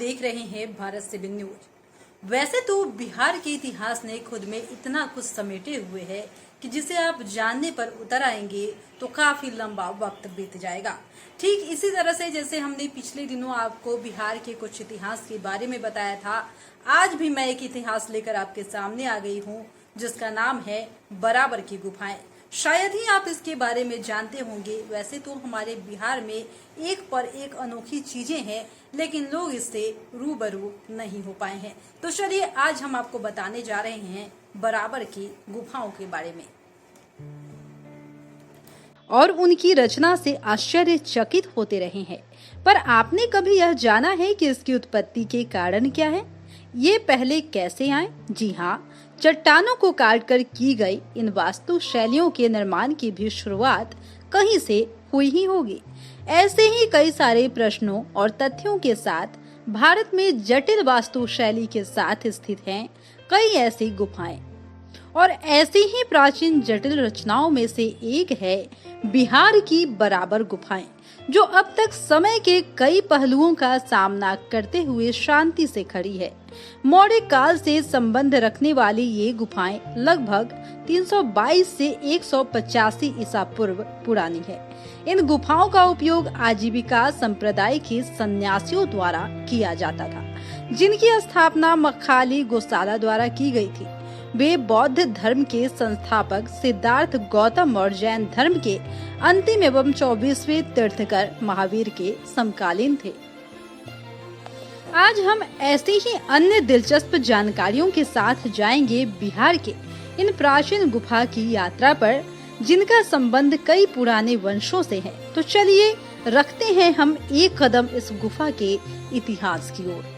देख रहे हैं भारत 7 न्यूज। वैसे तो बिहार के इतिहास ने खुद में इतना कुछ समेटे हुए है कि जिसे आप जानने पर उतर आएंगे तो काफी लंबा वक्त बीत जाएगा। ठीक इसी तरह से जैसे हमने पिछले दिनों आपको बिहार के कुछ इतिहास के बारे में बताया था, आज भी मैं एक इतिहास लेकर आपके सामने आ गई हूँ जिसका नाम है बराबर की गुफाएं। शायद ही आप इसके बारे में जानते होंगे। वैसे तो हमारे बिहार में एक पर एक अनोखी चीजें हैं, लेकिन लोग इससे रूबरू नहीं हो पाए हैं। तो चलिए आज हम आपको बताने जा रहे हैं बराबर की गुफाओं के बारे में और उनकी रचना से आश्चर्यचकित होते रहे हैं। पर आपने कभी यह जाना है कि इसकी उत्पत्ति के कारण क्या है? ये पहले कैसे आए? जी हाँ, चट्टानों को काटकर की गई इन वास्तु शैलियों के निर्माण की भी शुरुआत कहीं से हुई ही होगी। ऐसे ही कई सारे प्रश्नों और तथ्यों के साथ भारत में जटिल वास्तु शैली के साथ स्थित हैं कई ऐसी गुफाएं, और ऐसी ही प्राचीन जटिल रचनाओं में से एक है बिहार की बराबर गुफाएं, जो अब तक समय के कई पहलुओं का सामना करते हुए शांति से खड़ी है। मौर्य काल से संबंध रखने वाली ये गुफाएं लगभग 322 से 185 ईसा पूर्व पुरानी है। इन गुफाओं का उपयोग आजीविका संप्रदाय के सन्यासियों द्वारा किया जाता था, जिनकी स्थापना मखाली गोसाला द्वारा की गई थी। वे बौद्ध धर्म के संस्थापक सिद्धार्थ गौतम और जैन धर्म के अंतिम एवं 24वें तीर्थंकर महावीर के समकालीन थे। आज हम ऐसी ही अन्य दिलचस्प जानकारियों के साथ जाएंगे बिहार के इन प्राचीन गुफा की यात्रा पर, जिनका संबंध कई पुराने वंशों से है। तो चलिए रखते हैं हम एक कदम इस गुफा के इतिहास की ओर।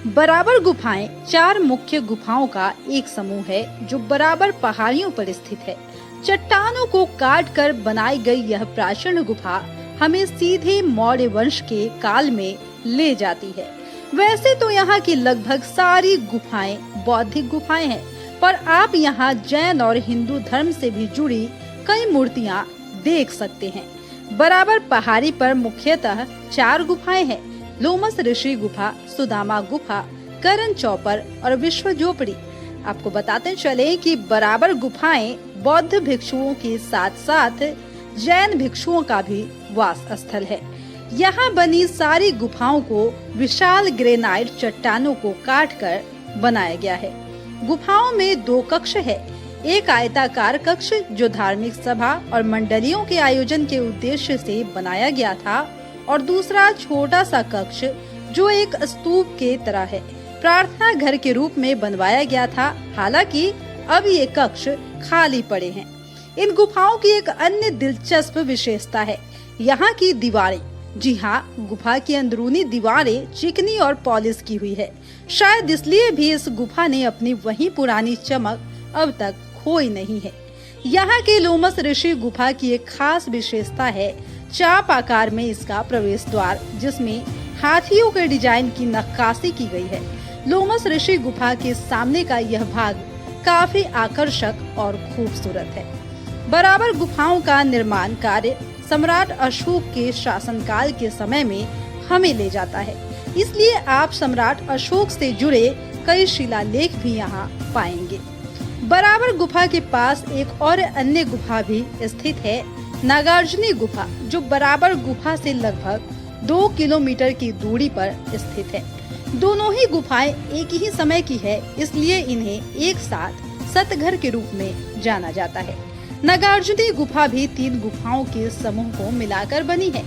बराबर गुफाएं 4 मुख्य गुफाओं का एक समूह है जो बराबर पहाड़ियों पर स्थित है। चट्टानों को काटकर बनाई गई यह प्राचीन गुफा हमें सीधे मौर्य वंश के काल में ले जाती है। वैसे तो यहाँ की लगभग सारी गुफाएं बौद्धिक गुफाएं हैं, पर आप यहाँ जैन और हिंदू धर्म से भी जुड़ी कई मूर्तियाँ देख सकते हैं। बराबर पहाड़ी पर मुख्यतः 4 गुफाएं हैं: लोमस ऋषि गुफा, सुदामा गुफा, करण चौपर और विश्व झोपड़ी। आपको बताते चले कि बराबर गुफाएं बौद्ध भिक्षुओं के साथ साथ जैन भिक्षुओं का भी वास स्थल है। यहाँ बनी सारी गुफाओं को विशाल ग्रेनाइट चट्टानों को काटकर बनाया गया है। गुफाओं में 2 कक्ष है, एक आयताकार कक्ष जो धार्मिक सभा और मंडलियों के आयोजन के उद्देश्य से बनाया गया था, और दूसरा छोटा सा कक्ष जो एक स्तूप के तरह है, प्रार्थना घर के रूप में बनवाया गया था। हालांकि अब ये कक्ष खाली पड़े हैं। इन गुफाओं की एक अन्य दिलचस्प विशेषता है यहाँ की दीवारें। जी हाँ, गुफा की अंदरूनी दीवारें चिकनी और पॉलिश की हुई है। शायद इसलिए भी इस गुफा ने अपनी वही पुरानी चमक अब तक खोई नहीं है। यहाँ के लोमस ऋषि गुफा की एक खास विशेषता है चाप आकार में इसका प्रवेश द्वार, जिसमें हाथियों के डिजाइन की नक्काशी की गई है। लोमस ऋषि गुफा के सामने का यह भाग काफी आकर्षक और खूबसूरत है। बराबर गुफाओं का निर्माण कार्य सम्राट अशोक के शासनकाल के समय में हमें ले जाता है, इसलिए आप सम्राट अशोक से जुड़े कई शिलालेख भी यहाँ पाएंगे। बराबर गुफा के पास एक और अन्य गुफा भी स्थित है, नागार्जुनी गुफा, जो बराबर गुफा से लगभग 2 किलोमीटर की दूरी पर स्थित है। दोनों ही गुफाएं एक ही समय की है, इसलिए इन्हें एक साथ सतघर के रूप में जाना जाता है। नागार्जुनी गुफा भी 3 गुफाओं के समूह को मिलाकर बनी है: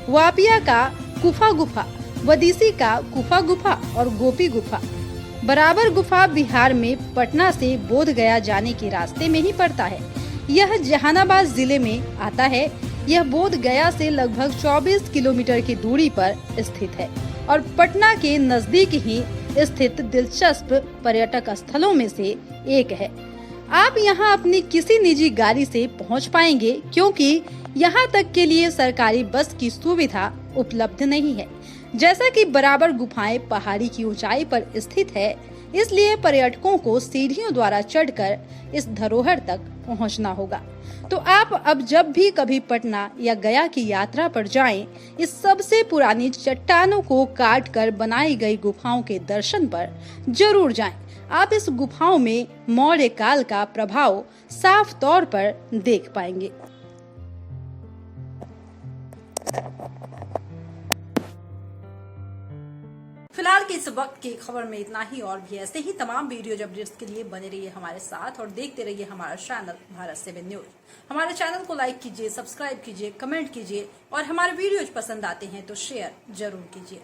वापिया का कुफा गुफा, वदीसी का कुफा गुफा और गोपी गुफा। बराबर गुफा बिहार में पटना से बोध गया जाने के रास्ते में ही पड़ता है। यह जहानाबाद जिले में आता है। यह बोध गया से लगभग 24 किलोमीटर की दूरी पर स्थित है और पटना के नजदीक ही स्थित दिलचस्प पर्यटक स्थलों में से एक है। आप यहाँ अपनी किसी निजी गाड़ी से पहुँच पाएंगे, क्योंकि यहाँ तक के लिए सरकारी बस की सुविधा उपलब्ध नहीं है। जैसा कि बराबर गुफाएं पहाड़ी की ऊंचाई पर स्थित है, इसलिए पर्यटकों को सीढ़ियों द्वारा चढ़कर इस धरोहर तक पहुंचना होगा। तो आप अब जब भी कभी पटना या गया की यात्रा पर जाएं, इस सबसे पुरानी चट्टानों को काट कर बनाई गई गुफाओं के दर्शन पर जरूर जाएं। आप इस गुफाओं में मौर्य काल का प्रभाव साफ तौर पर देख पाएंगे। फिलहाल के इस वक्त की खबर में इतना ही, और भी ऐसे ही तमाम वीडियो अपडेट्स के लिए बने रहिए हमारे साथ और देखते रहिए हमारा चैनल भारत 7 न्यूज। हमारे चैनल को लाइक कीजिए, सब्सक्राइब कीजिए, कमेंट कीजिए और हमारे वीडियोज पसंद आते हैं तो शेयर जरूर कीजिए।